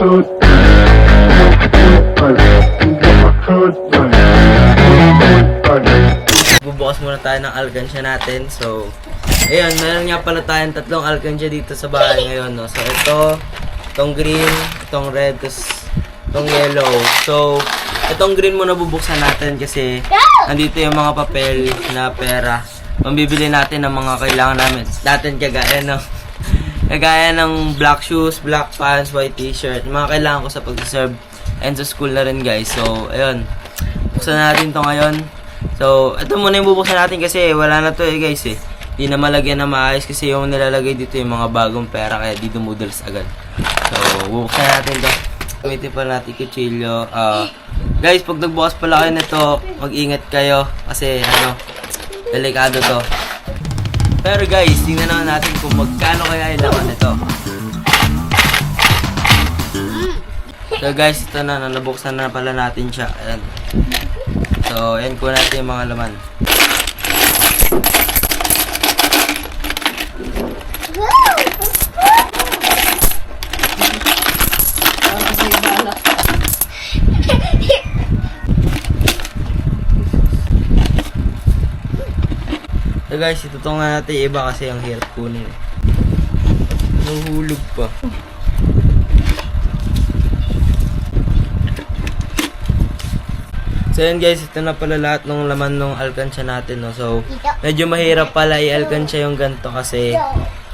Bubukas muna tayo ng alkansya natin. So, ayun, meron nga pala tayong tatlong alkansya dito sa bahay ngayon, no? So, itong green, itong red, tapos itong yellow. So, itong green muna bubuksan natin kasi nandito yung mga papel na pera. Pambibili natin ng mga kailangan natin kagaya, no? Kagaya ng black shoes, black pants, white t-shirt. Yung mga kailangan ko sa pag-serve and sa school na rin, guys. So, ayun. Buksan natin to ngayon. So, ito muna yung bubuksan natin kasi wala na to guys eh. Hindi na malagyan na maayos kasi yung nilalagay dito yung mga bagong pera kaya di dumudals agad. So, bubuksan natin to. Gamitin pa natin kutsilyo. Guys, pag nagbukas pala kayo nito, mag-ingat kayo kasi delikado to. Pero guys, tingnan naman natin kung magkano kaya yung laman nito. So guys, ito na, nabuksan na pala natin siya. Ayan. So, ayan ko natin yung mga laman. So guys, itutungan natin iba kasi ang hirap kunin. Nahuhulog pa. So yun guys, ito na pala lahat ng laman ng alkansya natin, no? So, medyo mahirap pala i-alkansya yung ganito kasi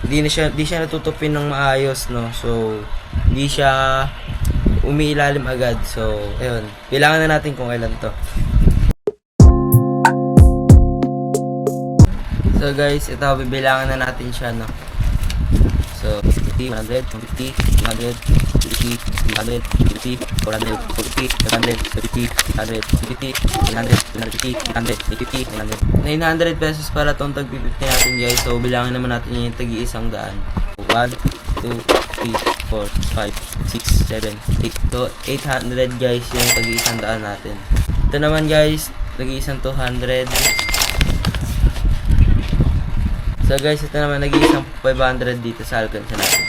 di siya natutupin ng maayos, no? So, hindi siya umiilalim agad. So, ayun. Kailangan na natin kung kailan to. So guys, ito bibilangan na natin siya, no? So, 50, 100, 150, 200, 250, 300, 250, 400, 450, 500, 750, 100, 250, 300, 250, 300, 900 pesos para itong tag-50 natin guys. So, bilangan naman natin yung tag-iisang daan. 1, 2, 3, 4, 5, 6, 7, 8. So, 800 guys yung tag-iisang daan natin. Ito naman guys, tag-iisang 200. So guys, ito naman nag-iisang 500 dito sa alkansya natin.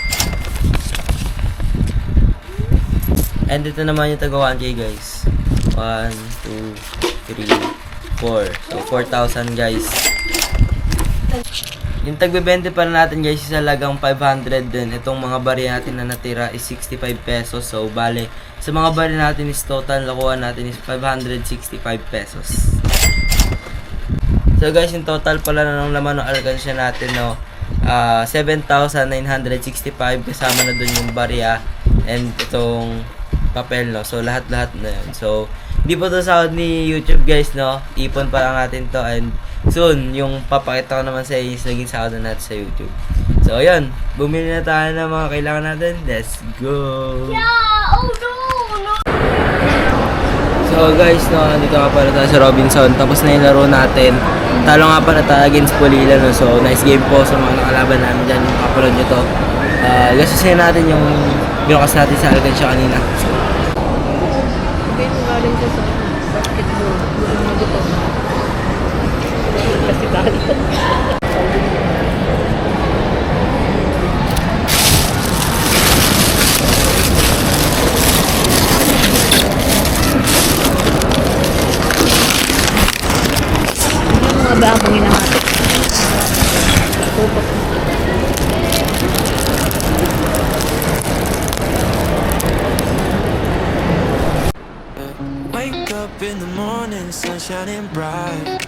And ito naman yung taga 1K guys. 1, 2, 3, 4. So 4,000 guys. Yung tagbebente pa natin guys is halagang 500 din. Itong mga barya natin na natira is 65 pesos. So bale, sa mga barya natin is total nakuha natin is 565 pesos. So guys, yung total pala na ng laman ng alkansya natin, no, 7,965 kasama na dun yung barya and itong papel, no. So lahat-lahat na yun. So hindi po to sahod ni YouTube guys, no. Ipon pa lang natin to and soon yung papakita ko naman sa inyo is naging sahod na natin sa YouTube. So ayun, bumili na tayo ng mga kailangan natin. Let's go! Yeah! Oh no! So guys, no, nandito nga pala tayo sa Robinson. Tapos na yung laro natin. Talo nga pala tayo against Polila, no. So nice game po sa mga nakalaban namin dyan. Yung kapalod nyo to. Gastusin natin yung binukas natin sa alkansya kanina. Hindi ko nga rin siya sa basketball. Buong mo dito. Kasi tayo. Ba akong hinahatid. Wake up in the morning, sun shining bright.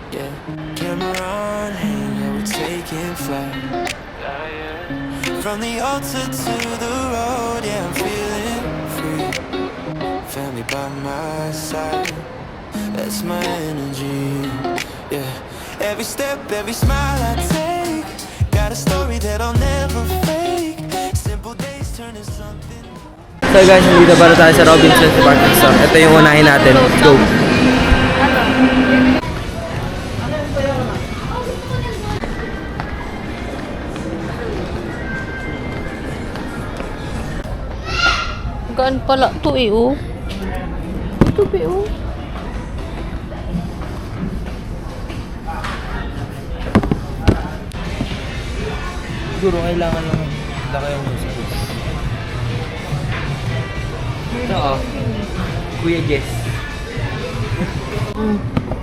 Yeah, camera on, hey, yeah, we're taking flight. From the altar to the road, yeah, I'm feeling free. Family by my side. That's my energy, yeah. Every step, every smile I take, got a story that I'll never fake. Simple days turn to something. So guys, nandito para tayo sa Robinson Department Store. Ito yung unahin natin. Let's go! Gaan pala to eh, oh. Ito ba, oh. Siguro kailangan lang laki yung service. Ito oh. Kuya Jess.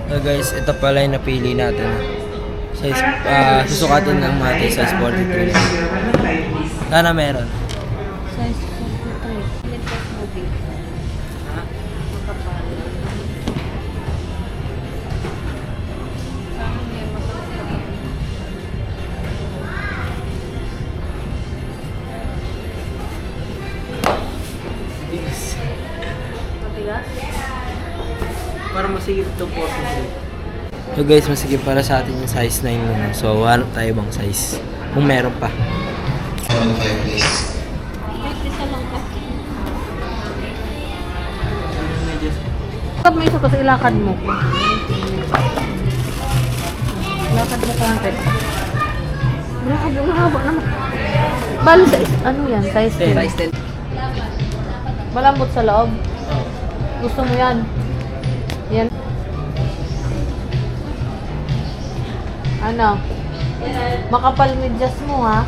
So guys, ito pala yung napili natin. Size, susukatin ng mati, size 43. Sana meron. Size 43. Limitless movie. Ha? Makapal. Saan yan makapal? Matigas? Para masigit itong 43. So guys, masigit para sa atin yung size 9 muna. So, hanap tayo bang size? Kung meron pa. 50 sa lang ka. Kapag may isa kasi ilakad mo. Ilakad mo konti. Ilakad mo, mahaba naman. Bali sa ano yan? Size 10. Malambot sa loob. Gusto mo yan? Yan. Ano? Makapal medyas mo ha?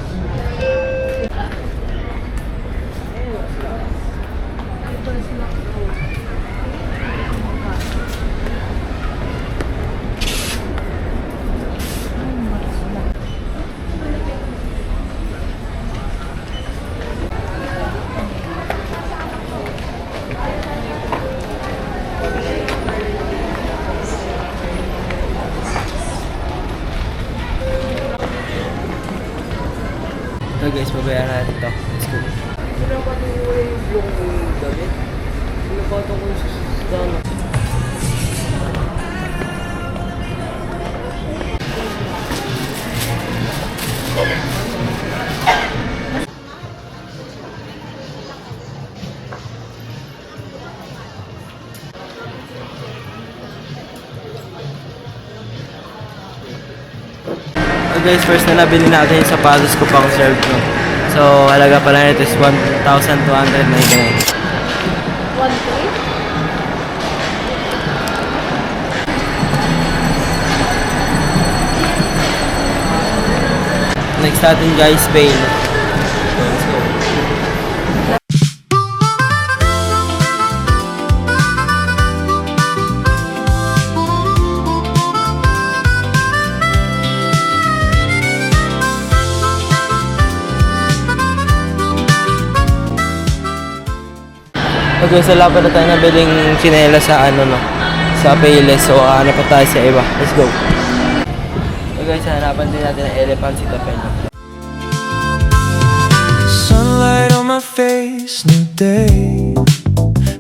So guys, babayaran natin ito. Let's go. So guys, first na nabili natin yung sapatos ko pang serve ko. So, halaga pala nito is 1,299. 1-3? Next natin guys, Bale. So, let's go. Okay, so laban na tayo nabiling sinela sa ano no, sa Payless. So, ano pa tayo sa iba. Let's go. So guys, hanapan din natin ang elephant si Tapeno. Sunlight on my face, new day.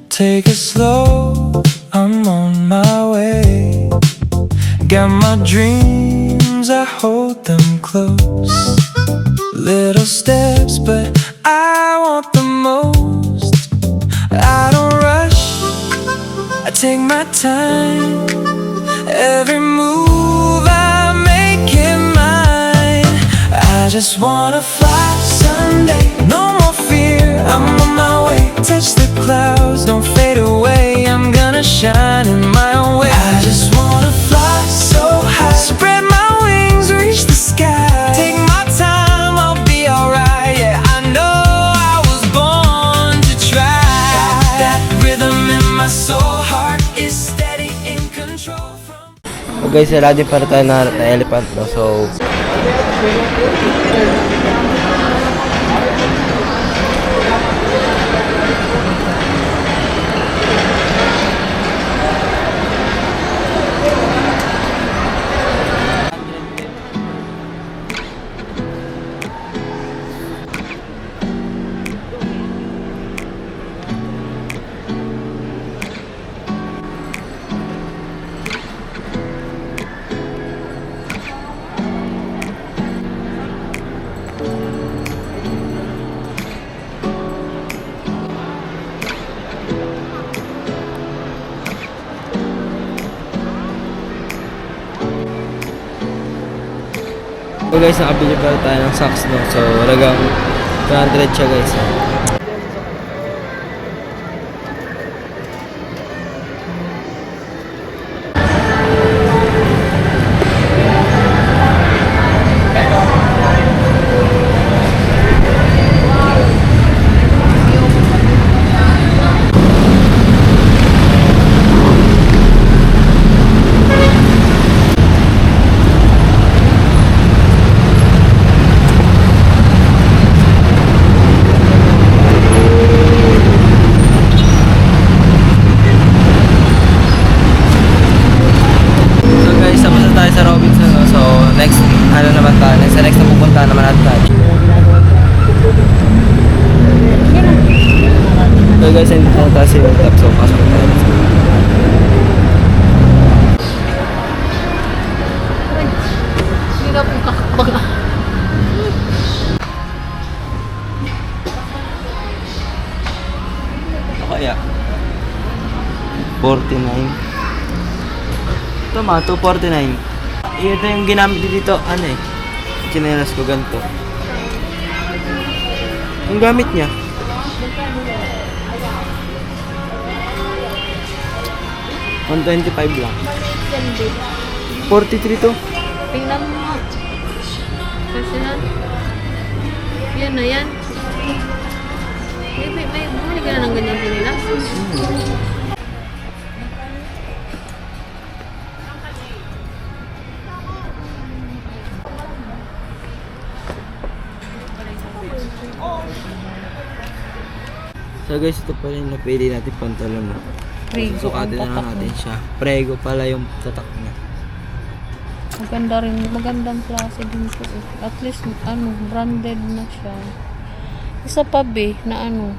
Take it slow, I'm on my way. Got my dreams, I hold them close. Little steps, but I want the most. I don't rush, I take my time. Every move I make it mine. I just wanna fly someday, no more fear, I'm on my way. Touch the clouds, don't fade away, I'm gonna shine in my own way. I just wanna fly so high, spread my wings, reach the sky. Take my time, I'll be alright. Yeah, I know I was born to try. Got that rhythm in my soul, heart is steady in control from. So guys, wala din para tayo naharap na elephant no. So, so guys, nakabili pa tayo ng socks no. So, halagang 200 siya guys. ano naman tayo. Sa next na pupunta naman natin tayo. So guys, hindi na tayo sa yung top. So, pasok tayo. Hindi na po kakabang. Ito kaya? 49. Ito mga 249. Ito yung ginamit dito, ano eh. Chinelas ko ganito. Ang gamit niya. $125 lang. 43 to. Tingnan mo nga. Kasi yan. Yan na yan. May bumili ka na ng ganyan nila. So guys, ito pala yung napili natin pantalon. Prego Sukatin ang na lang tatak natin niya. siya. Prego pala yung tatak niya. Maganda rin. Magandang klase din po eh. At least, ano, branded na siya. Isa pa be, na ano.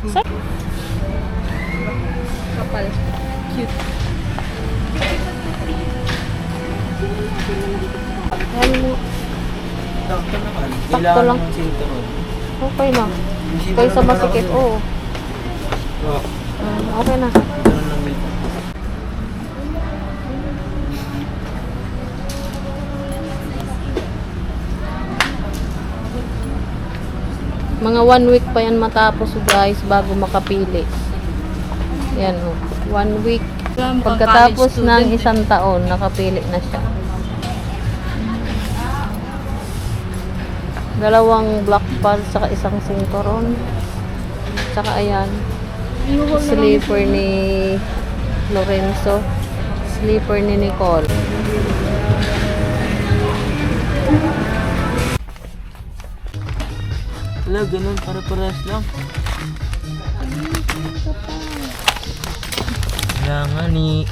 Sa kapal. Cute. Ano mo? Sakto naman. Sakto Kailangan lang. ng sinturon. Okay na. Yung sinturon Kaysa naman masikip, ako. oo. Oo. Okay na. Ganun lang yun. Mga 1 week pa yan matapos guys bago makapili. Yan o. 1 week. Pagkatapos ng 1 taon, nakapili na siya. Dalawang black pants, saka isang sinturon. Saka ayan. Slipper ni Lorenzo. Slipper ni Nicole. Wala, ganun. Para-paras lang. Wala nga ni...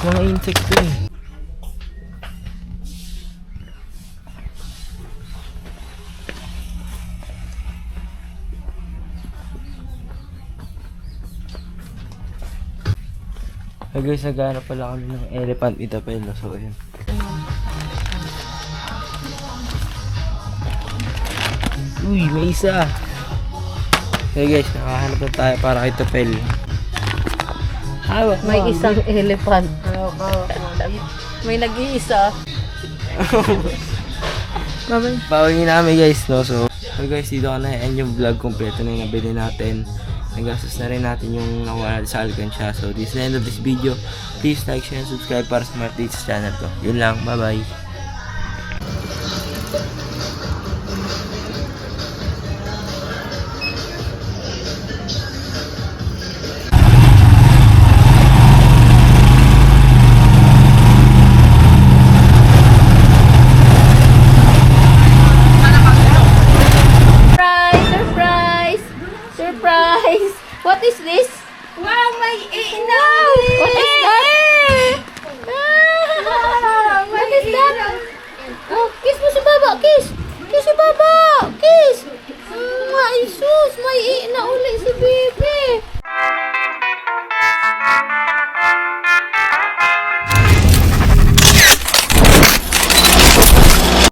Mga insect to eh. Hey guys, naghanap pala kami ng elephant itapelo. So, ayun. Uy, may isa. Hey guys, nakahanap na tayo para kay Topel. Hawak mo. May isang elephant. May nag-iisa. Babay. Pawingin namin guys, no? So guys, dito ka na-end yung vlog. Kompleto na yung nabili natin. Nagastos na rin natin yung nakuha natin sa Alcansya. So this is the end of this video. Please like, share, and subscribe para sa mga updates sa channel ko. Yun lang, bye bye. Surprise! Surprise! Surprise! What is this? Wow, may What is that?